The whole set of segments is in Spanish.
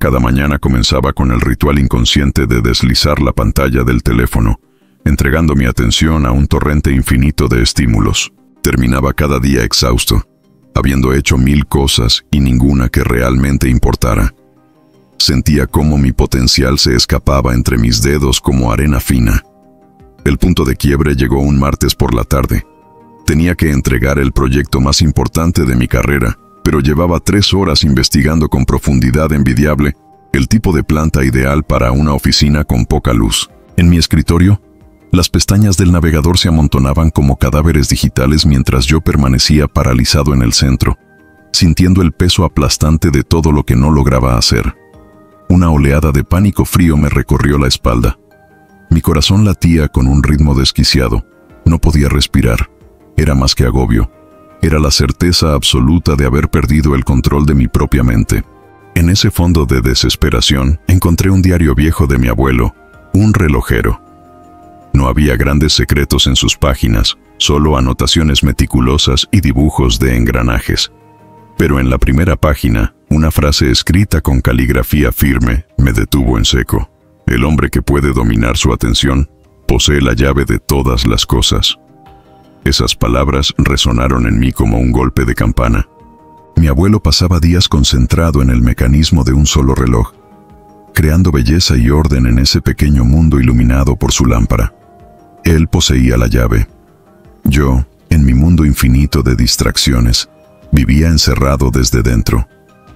Cada mañana comenzaba con el ritual inconsciente de deslizar la pantalla del teléfono, entregando mi atención a un torrente infinito de estímulos. Terminaba cada día exhausto, habiendo hecho 1000 cosas y ninguna que realmente importara. Sentía cómo mi potencial se escapaba entre mis dedos como arena fina. El punto de quiebre llegó un martes por la tarde. Tenía que entregar el proyecto más importante de mi carrera, pero llevaba 3 horas investigando con profundidad envidiable el tipo de planta ideal para una oficina con poca luz. En mi escritorio, las pestañas del navegador se amontonaban como cadáveres digitales mientras yo permanecía paralizado en el centro, sintiendo el peso aplastante de todo lo que no lograba hacer. Una oleada de pánico frío me recorrió la espalda. Mi corazón latía con un ritmo desquiciado. No podía respirar. Era más que agobio. Era la certeza absoluta de haber perdido el control de mi propia mente. En ese fondo de desesperación, encontré un diario viejo de mi abuelo, un relojero. No había grandes secretos en sus páginas, solo anotaciones meticulosas y dibujos de engranajes. Pero en la primera página, una frase escrita con caligrafía firme me detuvo en seco. El hombre que puede dominar su atención posee la llave de todas las cosas. Esas palabras resonaron en mí como un golpe de campana. Mi abuelo pasaba días concentrado en el mecanismo de un solo reloj, creando belleza y orden en ese pequeño mundo iluminado por su lámpara. Él poseía la llave. Yo, en mi mundo infinito de distracciones, vivía encerrado desde dentro.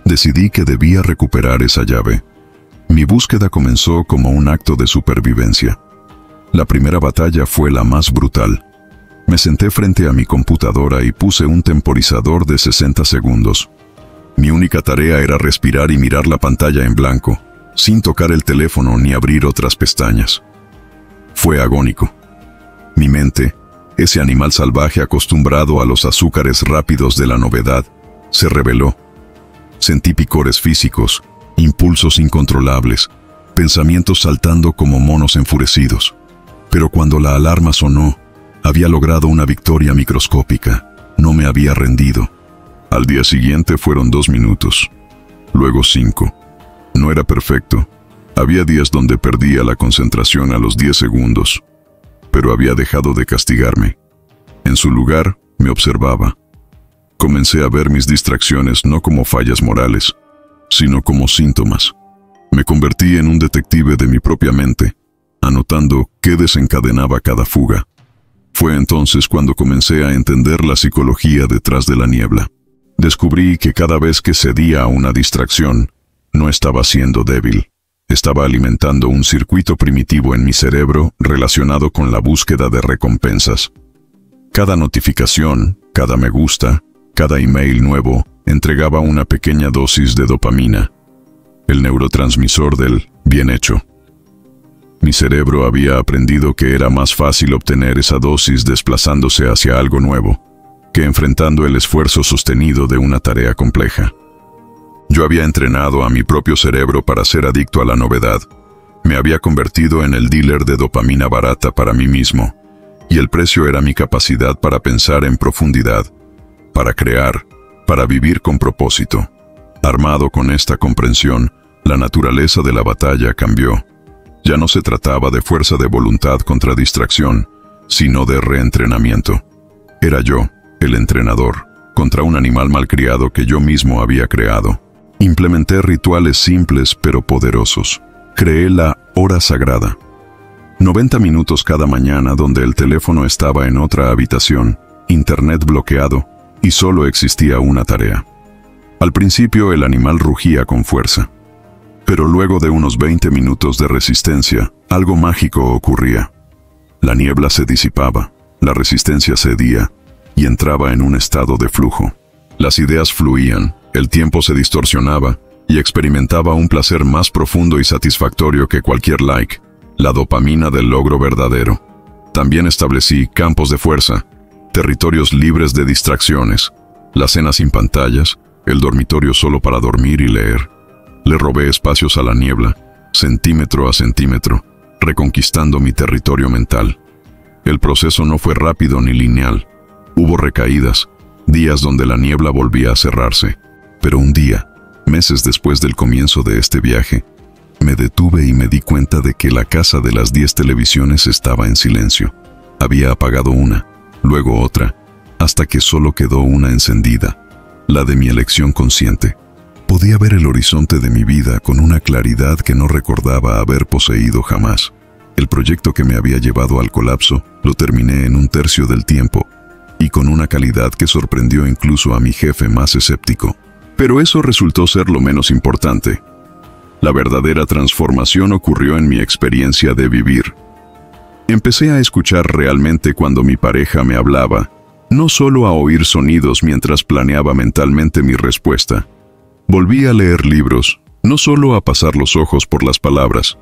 Decidí que debía recuperar esa llave. Mi búsqueda comenzó como un acto de supervivencia. La primera batalla fue la más brutal. Me senté frente a mi computadora y puse un temporizador de 60 segundos. Mi única tarea era respirar y mirar la pantalla en blanco, sin tocar el teléfono ni abrir otras pestañas. Fue agónico. Mi mente, ese animal salvaje acostumbrado a los azúcares rápidos de la novedad, se rebeló. Sentí picores físicos, impulsos incontrolables, pensamientos saltando como monos enfurecidos. Pero cuando la alarma sonó, había logrado una victoria microscópica. No me había rendido. Al día siguiente fueron 2 minutos, luego 5. No era perfecto. Había días donde perdía la concentración a los 10 segundos, pero había dejado de castigarme. En su lugar, me observaba. Comencé a ver mis distracciones no como fallas morales, sino como síntomas. Me convertí en un detective de mi propia mente, anotando qué desencadenaba cada fuga. Fue entonces cuando comencé a entender la psicología detrás de la niebla. Descubrí que cada vez que cedía a una distracción, no estaba siendo débil. Estaba alimentando un circuito primitivo en mi cerebro relacionado con la búsqueda de recompensas. Cada notificación, cada me gusta, cada email nuevo, entregaba una pequeña dosis de dopamina, el neurotransmisor del bien hecho. Mi cerebro había aprendido que era más fácil obtener esa dosis desplazándose hacia algo nuevo, que enfrentando el esfuerzo sostenido de una tarea compleja. Yo había entrenado a mi propio cerebro para ser adicto a la novedad. Me había convertido en el dealer de dopamina barata para mí mismo, y el precio era mi capacidad para pensar en profundidad, para crear, para vivir con propósito. Armado con esta comprensión, la naturaleza de la batalla cambió. Ya no se trataba de fuerza de voluntad contra distracción, sino de reentrenamiento. Era yo, el entrenador, contra un animal malcriado que yo mismo había creado. Implementé rituales simples pero poderosos. Creé la hora sagrada. 90 minutos cada mañana donde el teléfono estaba en otra habitación, internet bloqueado, y solo existía una tarea. Al principio el animal rugía con fuerza. Pero luego de unos 20 minutos de resistencia, algo mágico ocurría. La niebla se disipaba, la resistencia cedía, y entraba en un estado de flujo. Las ideas fluían, el tiempo se distorsionaba, y experimentaba un placer más profundo y satisfactorio que cualquier like, la dopamina del logro verdadero. También establecí campos de fuerza, territorios libres de distracciones, la cena sin pantallas, el dormitorio solo para dormir y leer. Le robé espacios a la niebla, centímetro a centímetro, reconquistando mi territorio mental. El proceso no fue rápido ni lineal. Hubo recaídas, días donde la niebla volvía a cerrarse. Pero un día, Meses después del comienzo de este viaje, me detuve y me di cuenta de que la casa de las 10 televisiones estaba en silencio. Había apagado una, luego otra, hasta que solo quedó una encendida, la de mi elección consciente. Podía ver el horizonte de mi vida con una claridad que no recordaba haber poseído jamás. El proyecto que me había llevado al colapso lo terminé en un tercio del tiempo, y con una calidad que sorprendió incluso a mi jefe más escéptico. Pero eso resultó ser lo menos importante. La verdadera transformación ocurrió en mi experiencia de vivir. Empecé a escuchar realmente cuando mi pareja me hablaba, no solo a oír sonidos mientras planeaba mentalmente mi respuesta. Volví a leer libros, no solo a pasar los ojos por las palabras.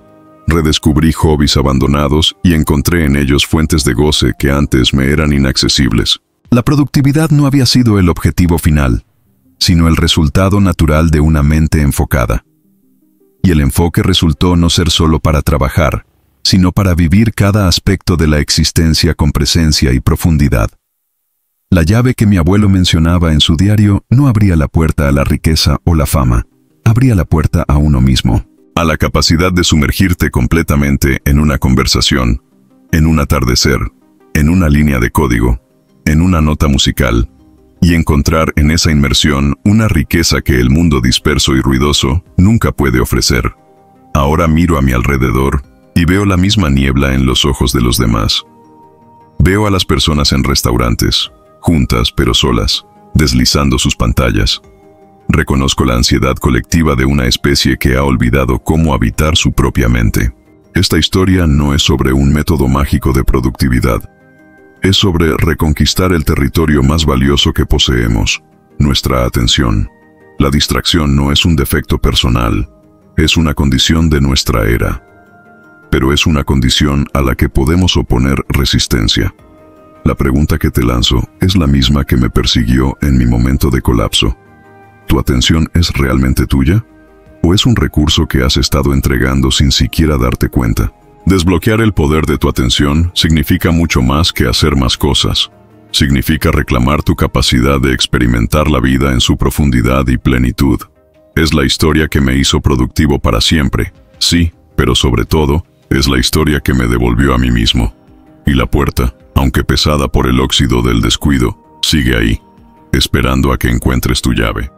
Redescubrí hobbies abandonados y encontré en ellos fuentes de goce que antes me eran inaccesibles. La productividad no había sido el objetivo final, sino el resultado natural de una mente enfocada. Y el enfoque resultó no ser solo para trabajar, sino para vivir cada aspecto de la existencia con presencia y profundidad. La llave que mi abuelo mencionaba en su diario no abría la puerta a la riqueza o la fama, abría la puerta a uno mismo. A la capacidad de sumergirte completamente en una conversación, en un atardecer, en una línea de código, en una nota musical, y encontrar en esa inmersión una riqueza que el mundo disperso y ruidoso nunca puede ofrecer. Ahora miro a mi alrededor y veo la misma niebla en los ojos de los demás. Veo a las personas en restaurantes, juntas pero solas, deslizando sus pantallas. Reconozco la ansiedad colectiva de una especie que ha olvidado cómo habitar su propia mente. Esta historia no es sobre un método mágico de productividad. Es sobre reconquistar el territorio más valioso que poseemos, nuestra atención. La distracción no es un defecto personal, es una condición de nuestra era. Pero es una condición a la que podemos oponer resistencia. La pregunta que te lanzo es la misma que me persiguió en mi momento de colapso. ¿Tu atención es realmente tuya? ¿O es un recurso que has estado entregando sin siquiera darte cuenta? Desbloquear el poder de tu atención significa mucho más que hacer más cosas. Significa reclamar tu capacidad de experimentar la vida en su profundidad y plenitud. Es la historia que me hizo productivo para siempre, sí, pero sobre todo, es la historia que me devolvió a mí mismo. Y la puerta, aunque pesada por el óxido del descuido, sigue ahí, esperando a que encuentres tu llave.